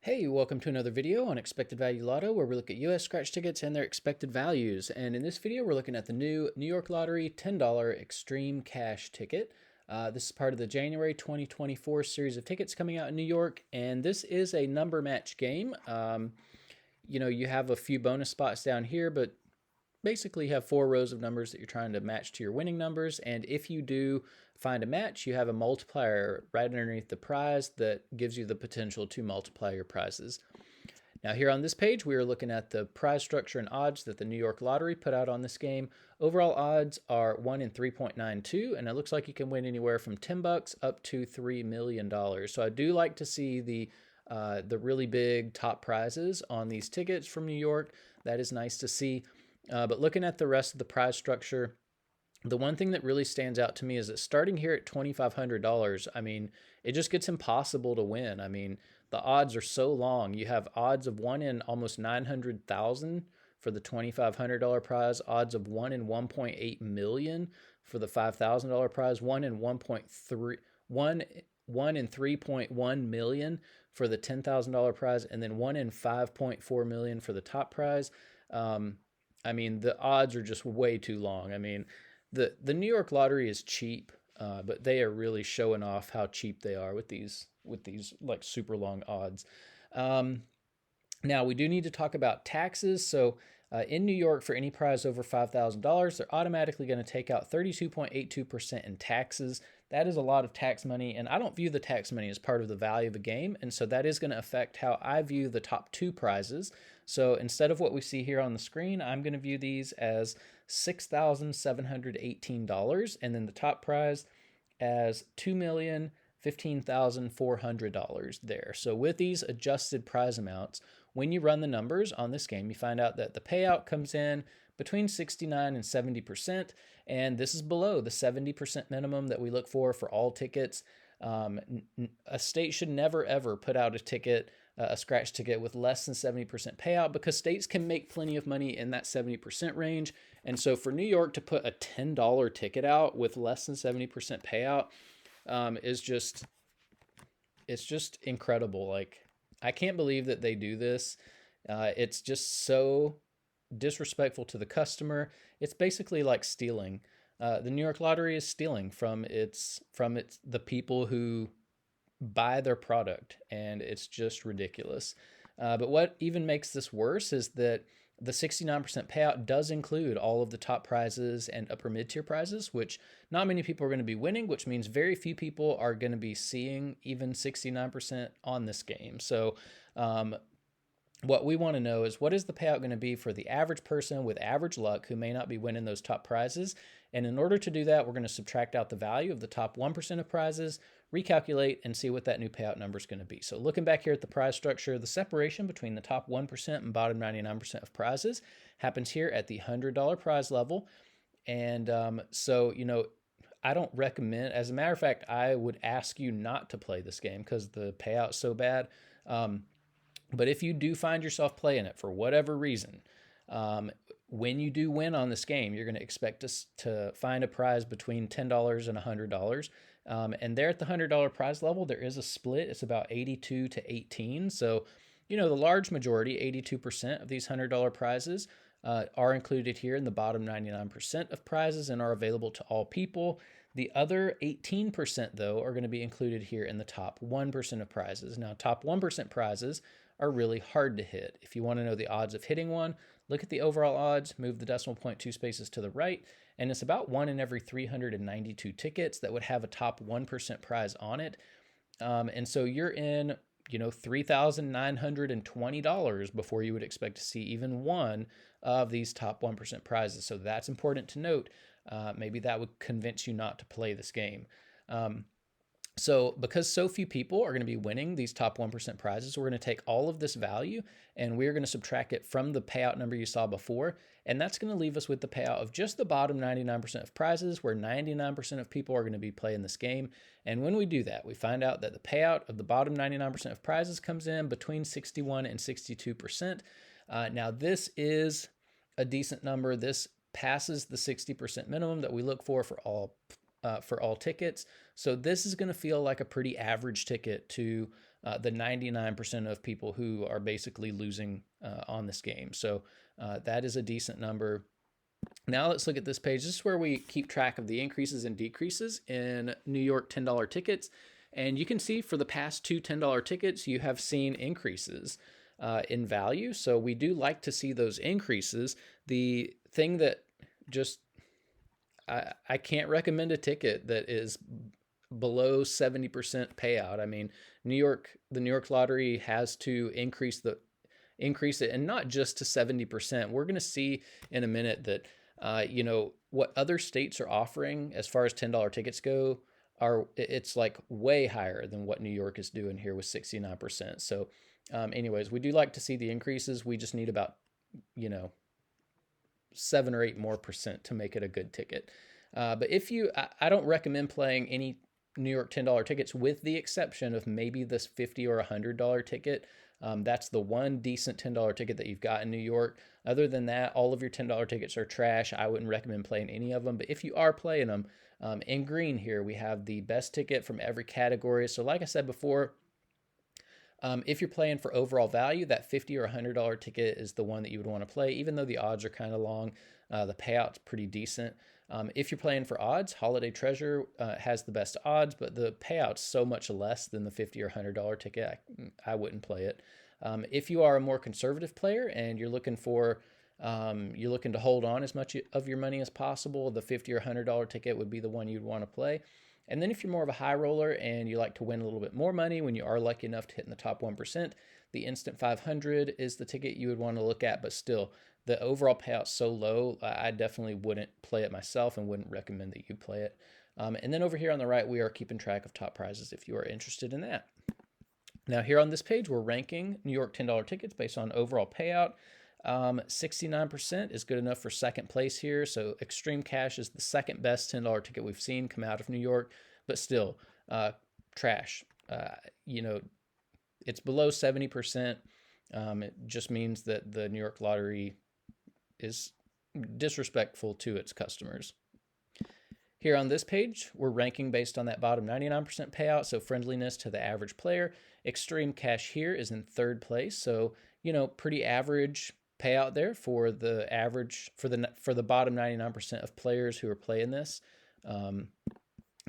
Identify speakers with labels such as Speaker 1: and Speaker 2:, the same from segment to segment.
Speaker 1: Hey, welcome to another video on Expected Value Lotto, where we look at US scratch tickets and their expected values. And in this video, we're looking at the new New York Lottery $10 Xtreme Cash ticket. This is part of the January 2024 series of tickets coming out in New York, and this is a number match game. You have a few bonus spots down here, but basically you have 4 rows of numbers that you're trying to match to your winning numbers. And if you do find a match, you have a multiplier right underneath the prize that gives you the potential to multiply your prizes. Now here on this page, we are looking at the prize structure and odds that the New York Lottery put out on this game. Overall odds are 1 in 3.92, and it looks like you can win anywhere from $10 up to $3 million. So I do like to see the really big top prizes on these tickets from New York. That is nice to see. But looking at the rest of the prize structure, the one thing that really stands out to me is that starting here at $2,500, I mean, it just gets impossible to win. I mean, the odds are so long. You have odds of 1 in almost 900,000 for the $2,500 prize, odds of 1 in 1.8 million for the $5,000 prize, 1 in 1 in 3.1 million for the $10,000 prize, and then 1 in 5.4 million for the top prize. I mean, the odds are just way too long. I mean, the New York Lottery is cheap, but they are really showing off how cheap they are with these like super long odds. Now we do need to talk about taxes. So in New York, for any prize over $5,000, they're automatically going to take out 32.82% in taxes. That is a lot of tax money, and I don't view the tax money as part of the value of the game, and so that is going to affect how I view the top 2 prizes. So instead of what we see here on the screen, I'm going to view these as $6,718, and then the top prize as $2,015,400 there. So with these adjusted prize amounts, when you run the numbers on this game, you find out that the payout comes in between 69 and 70%, and this is below the 70% minimum that we look for all tickets. A state should never ever put out a scratch ticket with less than 70% payout, because states can make plenty of money in that 70% range. And so for New York to put a $10 ticket out with less than 70% payout it's just incredible. Like, I can't believe that they do this. It's just so disrespectful to the customer. It's basically like stealing. The New York Lottery is stealing from the people who buy their product, and it's just ridiculous. But what even makes this worse is that the 69% payout does include all of the top prizes and upper mid-tier prizes, which not many people are going to be winning, which means very few people are going to be seeing even 69% on this game. So what we want to know is, what is the payout going to be for the average person with average luck who may not be winning those top prizes? And in order to do that, we're going to subtract out the value of the top 1% of prizes, recalculate, and see what that new payout number is going to be. So looking back here at the prize structure, the separation between the top 1% and bottom 99% of prizes happens here at the $100 prize level. And I don't recommend, as a matter of fact, I would ask you not to play this game because the payout's so bad. But if you do find yourself playing it for whatever reason, when you do win on this game, you're going to expect to find a prize between $10 and $100. And there at the $100 prize level, there is a split. It's about 82 to 18. So, the large majority, 82% of these $100 prizes are included here in the bottom 99% of prizes and are available to all people. The other 18%, though, are going to be included here in the top 1% of prizes. Now, top 1% prizes are really hard to hit. If you want to know the odds of hitting one, look at the overall odds, move the decimal point 2 spaces to the right, and it's about 1 in every 392 tickets that would have a top 1% prize on it. And so you're in, $3,920 before you would expect to see even one of these top 1% prizes. So that's important to note. Maybe that would convince you not to play this game. So because so few people are going to be winning these top 1% prizes, we're going to take all of this value and we're going to subtract it from the payout number you saw before. And that's going to leave us with the payout of just the bottom 99% of prizes, where 99% of people are going to be playing this game. And when we do that, we find out that the payout of the bottom 99% of prizes comes in between 61 and 62%. Now, this is a decent number. This passes the 60% minimum that we look for all tickets. So this is going to feel like a pretty average ticket to the 99% of people who are basically losing on this game. So that is a decent number. Now let's look at this page. This is where we keep track of the increases and decreases in New York $10 tickets. And you can see for the past two $10 tickets, you have seen increases in value. So we do like to see those increases. The thing that just, I can't recommend a ticket that is below 70% payout. I mean, the New York Lottery has to increase it, and not just to 70%. We're going to see in a minute that what other states are offering as far as $10 tickets go it's like way higher than what New York is doing here with 69%. So anyways, we do like to see the increases. We just need about 7 or 8 more percent to make it a good ticket. But I don't recommend playing any New York $10 tickets, with the exception of maybe this $50 or $100 ticket. That's the one decent $10 ticket that you've got in New York. Other than that, all of your $10 tickets are trash. I wouldn't recommend playing any of them. But if you are playing them, in green here, we have the best ticket from every category. So like I said before, if you're playing for overall value, that $50 or $100 ticket is the one that you would want to play, even though the odds are kind of long. The payout's pretty decent. If you're playing for odds, Holiday Treasure has the best odds, but the payout's so much less than the $50 or $100 ticket, I wouldn't play it. If you are a more conservative player and you're looking to hold on as much of your money as possible, the $50 or $100 ticket would be the one you'd want to play. And then if you're more of a high roller and you like to win a little bit more money when you are lucky enough to hit in the top 1%, the Instant 500 is the ticket you would want to look at. But still, the overall payout's so low, I definitely wouldn't play it myself and wouldn't recommend that you play it. And then over here on the right, we are keeping track of top prizes if you are interested in that. Now here on this page, we're ranking New York $10 tickets based on overall payout. 69% is good enough for second place here. So Xtreme Cash is the second best $10 ticket we've seen come out of New York, but still trash. It's below 70%. It just means that the New York Lottery is disrespectful to its customers. Here on this page, we're ranking based on that bottom 99% payout, so friendliness to the average player. Xtreme Cash here is in third place, so pretty average payout there for the average for the bottom 99% of players who are playing this. And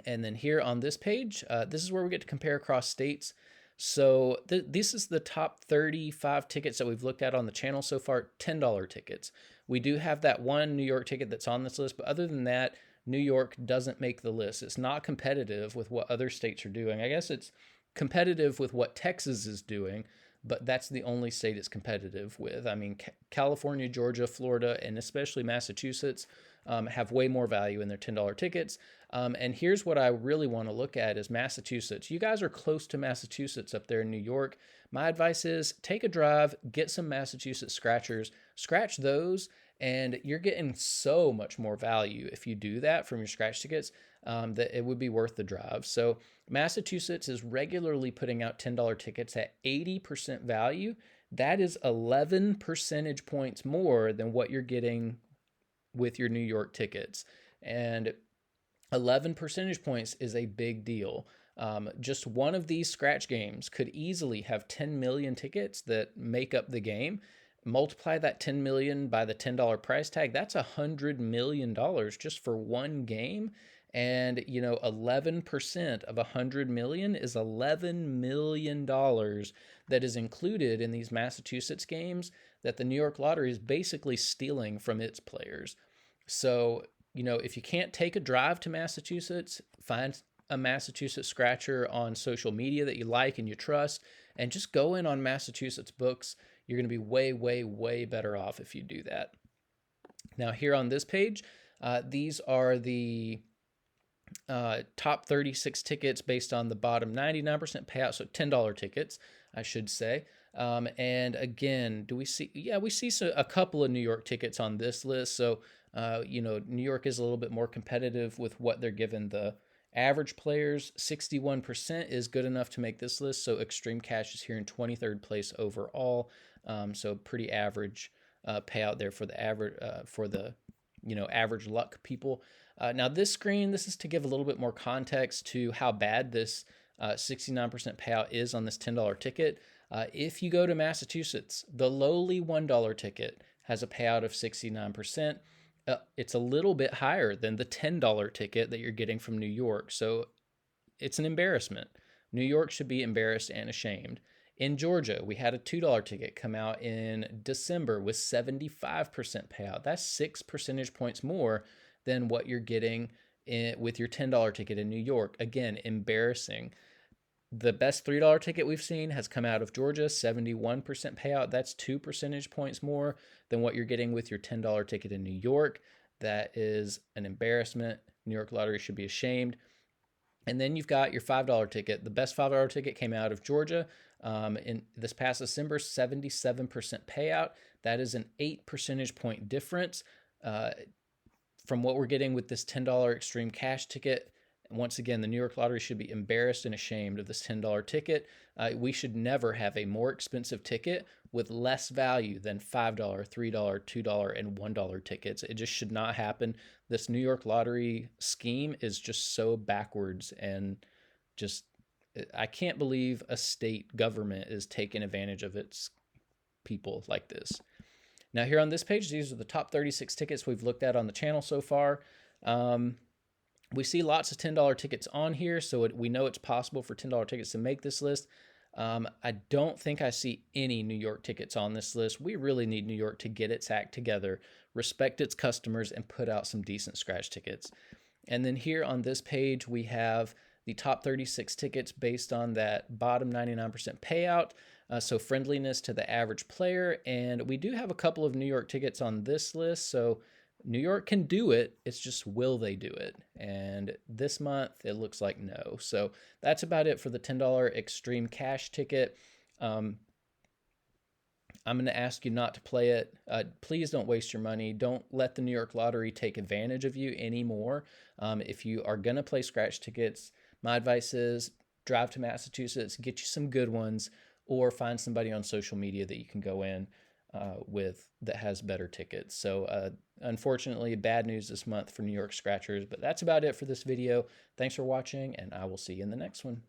Speaker 1: then here on this page, this is where we get to compare across states. So this is the top 35 tickets that we've looked at on the channel so far, $10 tickets. We do have that one New York ticket that's on this list, but other than that, New York doesn't make the list. It's not competitive with what other states are doing. I guess it's competitive with what Texas is doing, but that's the only state it's competitive with. I mean, California, Georgia, Florida, and especially Massachusetts have way more value in their $10 tickets. And here's what I really want to look at is Massachusetts. You guys are close to Massachusetts up there in New York. My advice is take a drive, get some Massachusetts scratchers, scratch those, and you're getting so much more value if you do that from your scratch tickets that it would be worth the drive. So Massachusetts is regularly putting out $10 tickets at 80% value. That is 11 percentage points more than what you're getting with your New York tickets. And 11 percentage points is a big deal. Just one of these scratch games could easily have 10 million tickets that make up the game. Multiply that 10 million by the $10 price tag. That's $100 million just for one game. And 11% of 100 million is $11 million that is included in these Massachusetts games that the New York Lottery is basically stealing from its players. So, if you can't take a drive to Massachusetts, find a Massachusetts scratcher on social media that you like and you trust, and just go in on Massachusetts books. You're going to be way, way, way better off if you do that. Now, here on this page, these are the top 36 tickets based on the bottom 99% payout, so $10 tickets, I should say. And again, do we see? Yeah, we see a couple of New York tickets on this list. So, New York is a little bit more competitive with what they're giving the average players. 61% is good enough to make this list. So Xtreme Cash is here in 23rd place overall. So pretty average payout there for the average average luck people. Now this screen, this is to give a little bit more context to how bad this 69% payout is on this $10 ticket. If you go to Massachusetts, the lowly $1 ticket has a payout of 69%. It's a little bit higher than the $10 ticket that you're getting from New York. So it's an embarrassment. New York should be embarrassed and ashamed. In Georgia, we had a $2 ticket come out in December with 75% payout. That's 6 percentage points more than what you're getting with your $10 ticket in New York. Again, embarrassing. The best $3 ticket we've seen has come out of Georgia, 71% payout. That's 2 percentage points more than what you're getting with your $10 ticket in New York. That is an embarrassment. New York Lottery should be ashamed. And then you've got your $5 ticket. The best $5 ticket came out of Georgia in this past December, 77% payout. That is an 8 percentage point difference from what we're getting with this $10 Xtreme Cash ticket. Once again, the New York Lottery should be embarrassed and ashamed of this $10 ticket. We should never have a more expensive ticket with less value than $5, $3, $2, and $1 tickets. It just should not happen. This New York Lottery scheme is just so backwards, and just I can't believe a state government is taking advantage of its people like this. Now, here on this page, these are the top 36 tickets we've looked at on the channel so far. We see lots of $10 tickets on here, so we know it's possible for $10 tickets to make this list. I don't think I see any New York tickets on this list. We really need New York to get its act together, respect its customers, and put out some decent scratch tickets. And then here on this page, we have the top 36 tickets based on that bottom 99% payout, so friendliness to the average player. And we do have a couple of New York tickets on this list, so New York can do it. It's just, will they do it? And this month, it looks like no. So that's about it for the $10 Xtreme Cash ticket. I'm going to ask you not to play it. Please don't waste your money. Don't let the New York Lottery take advantage of you anymore. If you are going to play scratch tickets, my advice is drive to Massachusetts, get you some good ones, or find somebody on social media that you can go in with that has better tickets. So unfortunately, bad news this month for New York Scratchers, but that's about it for this video. Thanks for watching, and I will see you in the next one.